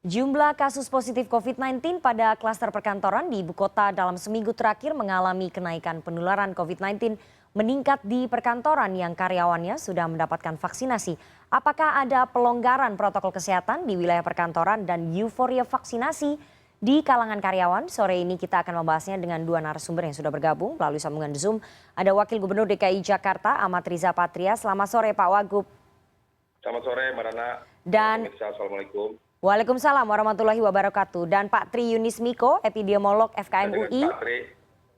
Jumlah kasus positif COVID-19 pada klaster perkantoran di ibu kota dalam seminggu terakhir mengalami kenaikan penularan COVID-19 meningkat di perkantoran yang karyawannya sudah mendapatkan vaksinasi. Apakah ada pelonggaran protokol kesehatan di wilayah perkantoran dan euforia vaksinasi di kalangan karyawan? Sore ini kita akan membahasnya dengan dua narasumber yang sudah bergabung melalui sambungan Zoom. Ada Wakil Gubernur DKI Jakarta Ahmad Riza Patria. Selamat sore Pak Wagub. Selamat sore Mbak Nana. Dan Assalamualaikum. Waalaikumsalam warahmatullahi wabarakatuh. Dan Pak Tri Yunis Miko, epidemiolog FKM UI. Pak Tri.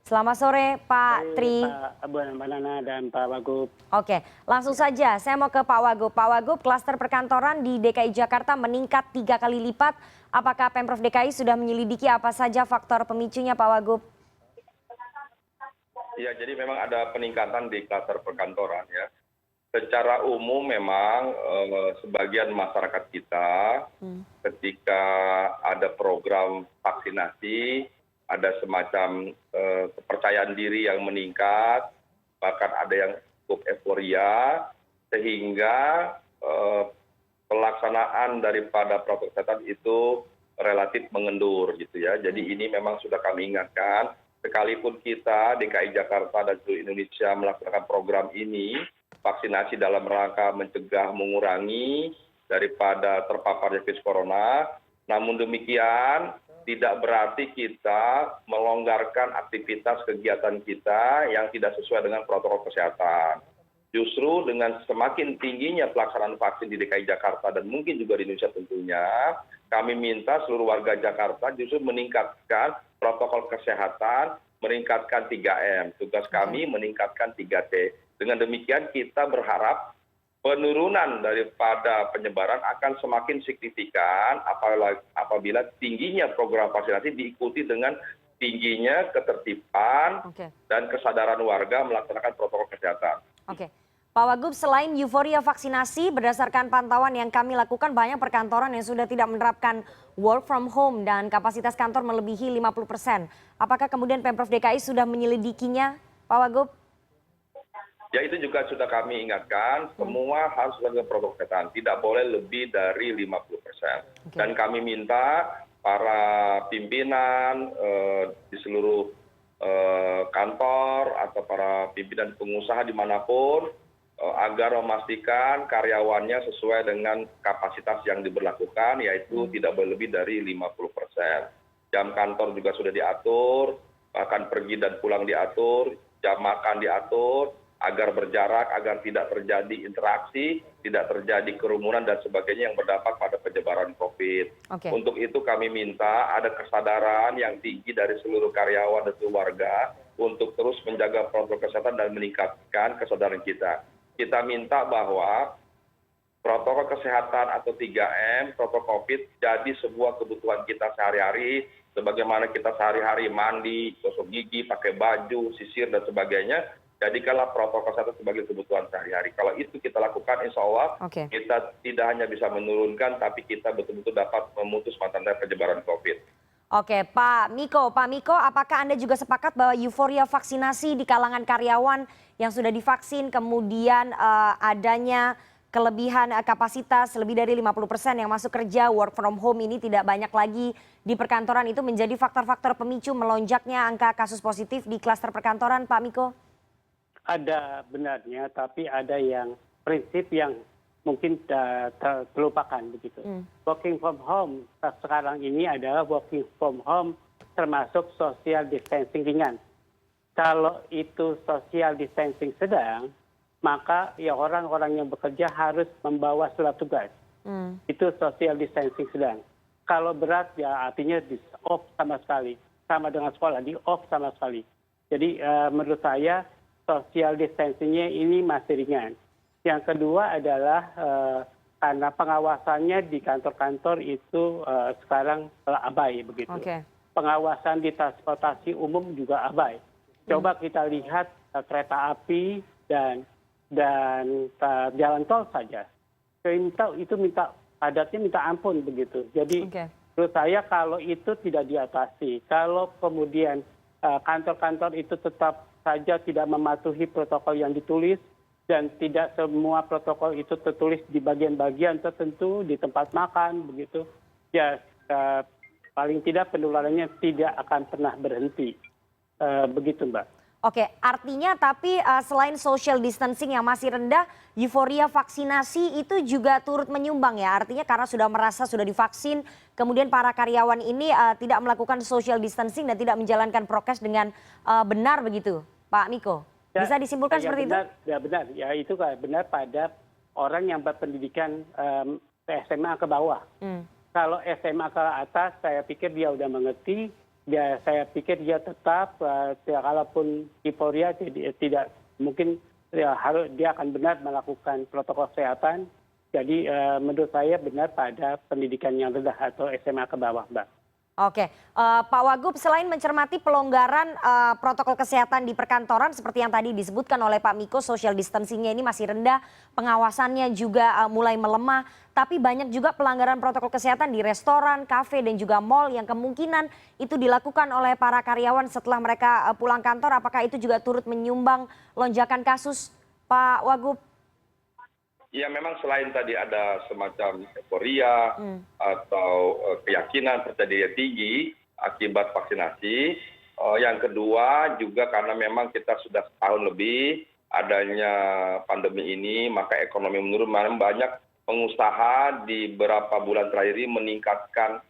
Selamat sore Pak Tri. Pak Mbak Nana dan Pak Wagub. Oke, langsung saja saya mau ke Pak Wagub. Pak Wagub, klaster perkantoran di DKI Jakarta meningkat 3 kali lipat. Apakah Pemprov DKI sudah menyelidiki apa saja faktor pemicunya Pak Wagub? Ya, jadi memang ada peningkatan di klaster perkantoran ya. Secara umum memang sebagian masyarakat kita ketika ada program vaksinasi, ada semacam kepercayaan diri yang meningkat, bahkan ada yang cukup euforia, sehingga pelaksanaan daripada protokol kesehatan itu relatif mengendur gitu ya. Jadi ini memang sudah kami ingatkan, sekalipun kita DKI Jakarta dan seluruh Indonesia melaksanakan program ini, vaksinasi dalam rangka mencegah mengurangi daripada terpaparnya virus corona. Namun demikian tidak berarti kita melonggarkan aktivitas kegiatan kita yang tidak sesuai dengan protokol kesehatan. Justru dengan semakin tingginya pelaksanaan vaksin di DKI Jakarta dan mungkin juga di Indonesia tentunya, kami minta seluruh warga Jakarta justru meningkatkan protokol kesehatan, meningkatkan 3M. Tugas kami meningkatkan 3T. Dengan demikian kita berharap penurunan daripada penyebaran akan semakin signifikan apabila tingginya program vaksinasi diikuti dengan tingginya ketertiban dan kesadaran warga melaksanakan protokol kesehatan. Oke. Pak Wagub, selain euforia vaksinasi, berdasarkan pantauan yang kami lakukan, banyak perkantoran yang sudah tidak menerapkan work from home dan kapasitas kantor melebihi 50%. Apakah kemudian Pemprov DKI sudah menyelidikinya, Pak Wagub? Ya, itu juga sudah kami ingatkan, semua harus melakukan protokol kesehatan, tidak boleh lebih dari 50%. Dan kami minta para pimpinan di seluruh kantor atau para pimpinan pengusaha dimanapun agar memastikan karyawannya sesuai dengan kapasitas yang diberlakukan, yaitu tidak boleh lebih dari 50%. Jam kantor juga sudah diatur, bahkan pergi dan pulang diatur, jam makan diatur, agar berjarak, agar tidak terjadi interaksi, tidak terjadi kerumunan dan sebagainya yang berdampak pada penyebaran COVID. Untuk itu kami minta ada kesadaran yang tinggi dari seluruh karyawan dan seluruh warga untuk terus menjaga protokol kesehatan dan meningkatkan kesadaran kita. Kita minta bahwa protokol kesehatan atau 3M, protokol COVID jadi sebuah kebutuhan kita sehari-hari, sebagaimana kita sehari-hari mandi, gosok gigi, pakai baju, sisir dan sebagainya. Jadikanlah protokol kesehatan sebagai kebutuhan sehari-hari. Kalau itu kita lakukan, insya Allah kita tidak hanya bisa menurunkan, tapi kita betul-betul dapat memutus mata rantai penyebaran COVID. Oke, Pak Miko, apakah Anda juga sepakat bahwa euforia vaksinasi di kalangan karyawan yang sudah divaksin, kemudian adanya kelebihan kapasitas lebih dari 50% yang masuk kerja, work from home ini tidak banyak lagi di perkantoran, itu menjadi faktor-faktor pemicu melonjaknya angka kasus positif di klaster perkantoran, Pak Miko? Ada benarnya, tapi ada yang prinsip yang mungkin terlupakan begitu. Working from home sekarang ini adalah working from home termasuk social distancing ringan. Kalau itu social distancing sedang, maka ya orang-orang yang bekerja harus membawa surat tugas. Itu social distancing sedang. Kalau berat ya artinya di off sama sekali, sama dengan sekolah di off sama sekali. Jadi menurut saya social distancingnya ini masih ringan. Yang kedua adalah karena pengawasannya di kantor-kantor itu sekarang abai begitu. Pengawasan di transportasi umum juga abai. Coba kita lihat kereta api dan jalan tol saja. Itu padatnya minta ampun begitu. Jadi menurut saya kalau itu tidak diatasi, kalau kemudian kantor-kantor itu tetap saja tidak mematuhi protokol yang ditulis dan tidak semua protokol itu tertulis di bagian-bagian tertentu di tempat makan begitu ya paling tidak penularannya tidak akan pernah berhenti. Begitu, Mbak. Oke, artinya tapi selain social distancing yang masih rendah, euforia vaksinasi itu juga turut menyumbang ya? Artinya karena sudah merasa sudah divaksin, kemudian para karyawan ini tidak melakukan social distancing dan tidak menjalankan prokes dengan benar begitu, Pak Miko? Bisa disimpulkan seperti itu? Ya benar, ya itu benar pada orang yang berpendidikan SMA ke bawah. Kalau SMA ke atas, saya pikir dia udah mengerti. Saya pikir dia tetap, kalaupun euforia tidak mungkin dia akan benar melakukan protokol kesehatan. Jadi menurut saya benar pada pendidikan yang rendah atau SMA ke bawah, Mbak. Oke, Pak Wagub, selain mencermati pelonggaran protokol kesehatan di perkantoran seperti yang tadi disebutkan oleh Pak Miko, social distancing-nya ini masih rendah, pengawasannya juga mulai melemah, tapi banyak juga pelanggaran protokol kesehatan di restoran, kafe, dan juga mal yang kemungkinan itu dilakukan oleh para karyawan setelah mereka pulang kantor. Apakah itu juga turut menyumbang lonjakan kasus, Pak Wagub? Ya memang selain tadi ada semacam euforia atau keyakinan percaya diri tinggi akibat vaksinasi. Yang kedua juga karena memang kita sudah setahun lebih adanya pandemi ini, maka ekonomi menurun. Banyak pengusaha di beberapa bulan terakhir ini meningkatkan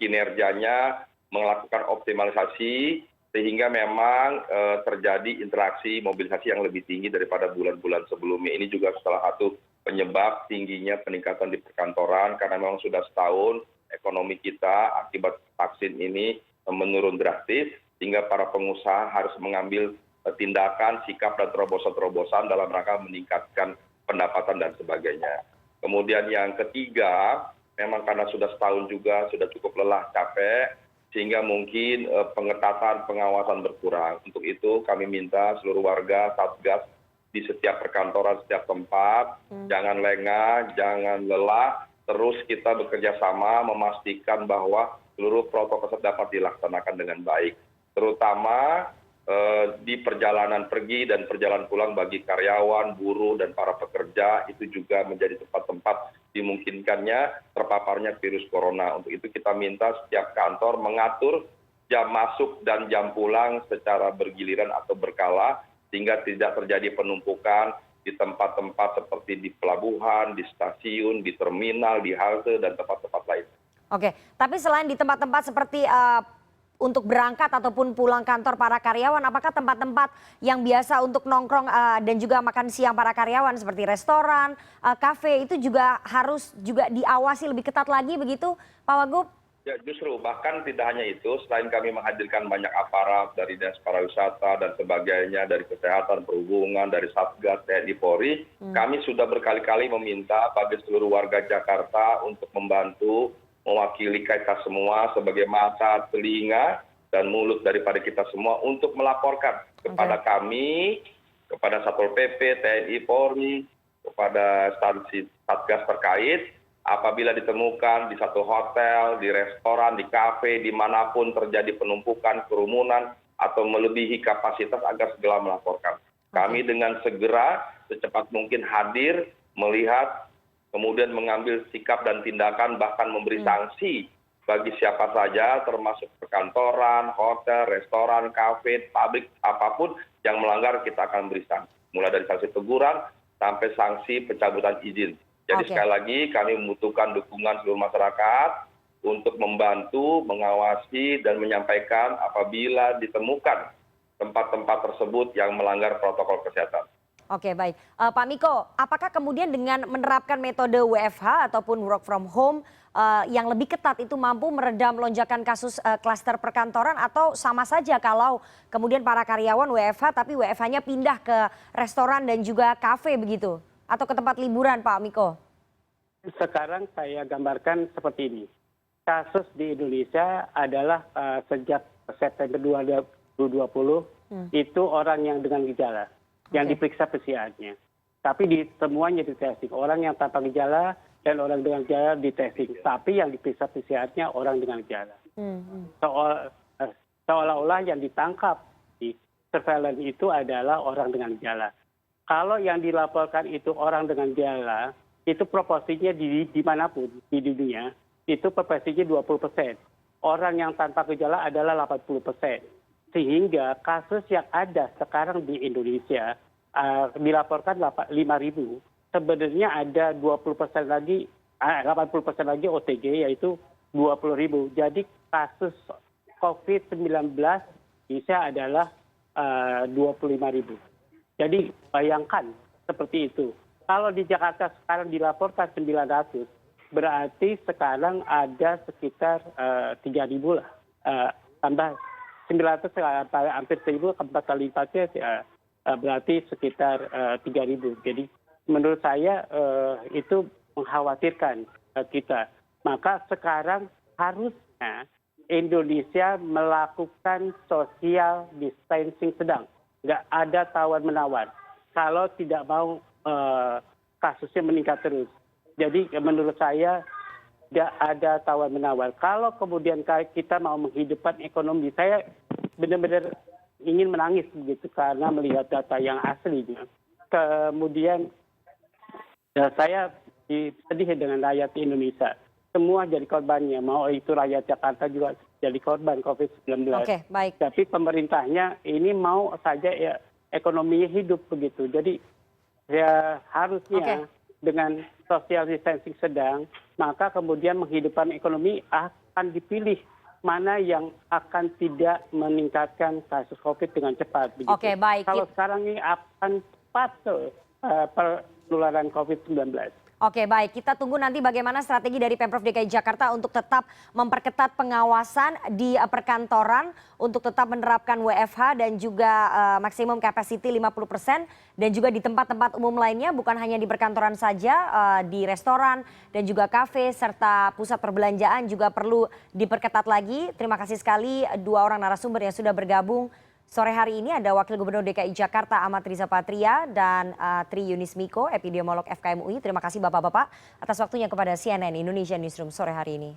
kinerjanya, melakukan optimalisasi, sehingga memang terjadi interaksi mobilisasi yang lebih tinggi daripada bulan-bulan sebelumnya. Ini juga salah satu penyebab tingginya peningkatan di perkantoran karena memang sudah setahun ekonomi kita akibat vaksin ini menurun drastis, sehingga para pengusaha harus mengambil tindakan, sikap, dan terobosan-terobosan dalam rangka meningkatkan pendapatan dan sebagainya. Kemudian yang ketiga, memang karena sudah setahun juga sudah cukup lelah, capek, sehingga mungkin pengetatan pengawasan berkurang. Untuk itu kami minta seluruh warga Satgas di setiap perkantoran, setiap tempat, jangan lengah, jangan lelah, terus kita bekerja sama memastikan bahwa seluruh protokol kesehatan dapat dilaksanakan dengan baik. Terutama di perjalanan pergi dan perjalanan pulang bagi karyawan, buruh, dan para pekerja, itu juga menjadi tempat-tempat dimungkinkannya terpaparnya virus corona. Untuk itu kita minta setiap kantor mengatur jam masuk dan jam pulang secara bergiliran atau berkala, sehingga tidak terjadi penumpukan di tempat-tempat seperti di pelabuhan, di stasiun, di terminal, di halte, dan tempat-tempat lain. Oke, tapi selain di tempat-tempat seperti untuk berangkat ataupun pulang kantor para karyawan, apakah tempat-tempat yang biasa untuk nongkrong dan juga makan siang para karyawan seperti restoran, kafe itu juga harus juga diawasi lebih ketat lagi begitu, Pak Wagub? Ya justru bahkan tidak hanya itu, selain kami menghadirkan banyak aparat dari Dinas Pariwisata dan sebagainya, dari Kesehatan, Perhubungan, dari Satgas, TNI, Polri, kami sudah berkali-kali meminta bagi seluruh warga Jakarta untuk membantu mewakili kita semua sebagai mata, telinga, dan mulut daripada kita semua untuk melaporkan kepada kami, kepada Satpol PP, TNI, Polri, kepada instansi Satgas terkait, apabila ditemukan di satu hotel, di restoran, di kafe, dimanapun terjadi penumpukan, kerumunan, atau melebihi kapasitas agar segera melaporkan. Kami dengan segera, secepat mungkin hadir, melihat, kemudian mengambil sikap dan tindakan, bahkan memberi sanksi bagi siapa saja, termasuk perkantoran, hotel, restoran, kafe, pabrik, apapun yang melanggar, kita akan beri sanksi. Mulai dari sanksi teguran sampai sanksi pencabutan izin. Jadi sekali lagi kami membutuhkan dukungan seluruh masyarakat untuk membantu, mengawasi, dan menyampaikan apabila ditemukan tempat-tempat tersebut yang melanggar protokol kesehatan. Oke, baik. Pak Miko, apakah kemudian dengan menerapkan metode WFH ataupun work from home yang lebih ketat itu mampu meredam lonjakan kasus klaster perkantoran, atau sama saja kalau kemudian para karyawan WFH tapi WFH-nya pindah ke restoran dan juga kafe begitu? Atau ke tempat liburan, Pak Miko? Sekarang saya gambarkan seperti ini. Kasus di Indonesia adalah sejak September 2020 itu orang yang dengan gejala yang diperiksa PCR-nya. Tapi semuanya di testing. Orang yang tanpa gejala dan orang dengan gejala di testing. Tapi yang diperiksa PCR-nya orang dengan gejala. Seolah-olah yang ditangkap di surveillance itu adalah orang dengan gejala. Kalau yang dilaporkan itu orang dengan gejala, itu proporsinya dimanapun di dunia itu proporsinya 20%. Orang yang tanpa gejala adalah 80%. Sehingga kasus yang ada sekarang di Indonesia dilaporkan 5.000. Sebenarnya ada 20% lagi, 80% lagi OTG, yaitu 20.000. Jadi kasus COVID-19 Indonesia adalah 25.000. Jadi bayangkan seperti itu. Kalau di Jakarta sekarang dilaporkan 900, berarti sekarang ada sekitar 3.000 lah. Tambah 900 hampir 1.000, 4 kali lipatnya berarti sekitar 3.000. Jadi menurut saya itu mengkhawatirkan kita. Maka sekarang harusnya Indonesia melakukan social distancing sedang. Nggak ada tawar-menawar. Kalau tidak mau kasusnya meningkat terus. Jadi menurut saya tidak ada tawar-menawar. Kalau kemudian kita mau menghidupkan ekonomi, saya benar-benar ingin menangis begitu karena melihat data yang aslinya. Kemudian saya sedih dengan rakyat Indonesia. Semua jadi korbannya, mau itu rakyat Jakarta juga jadi korban COVID-19. Oke, baik. Tapi pemerintahnya ini mau saja ya ekonominya hidup begitu. Jadi ya harusnya dengan social distancing sedang, maka kemudian menghidupkan ekonomi akan dipilih mana yang akan tidak meningkatkan kasus COVID dengan cepat. Begitu. Oke, baik. Kalau sekarang ini akan cepat penularan COVID-19. Oke, baik. Kita tunggu nanti bagaimana strategi dari Pemprov DKI Jakarta untuk tetap memperketat pengawasan di perkantoran, untuk tetap menerapkan WFH dan juga maksimum capacity 50%, dan juga di tempat-tempat umum lainnya, bukan hanya di perkantoran saja, di restoran dan juga kafe serta pusat perbelanjaan juga perlu diperketat lagi. Terima kasih sekali dua orang narasumber yang sudah bergabung sore hari ini. Ada Wakil Gubernur DKI Jakarta Ahmad Riza Patria dan Tri Yunis Miko, epidemiolog FKM UI. Terima kasih Bapak-Bapak atas waktunya kepada CNN Indonesia Newsroom sore hari ini.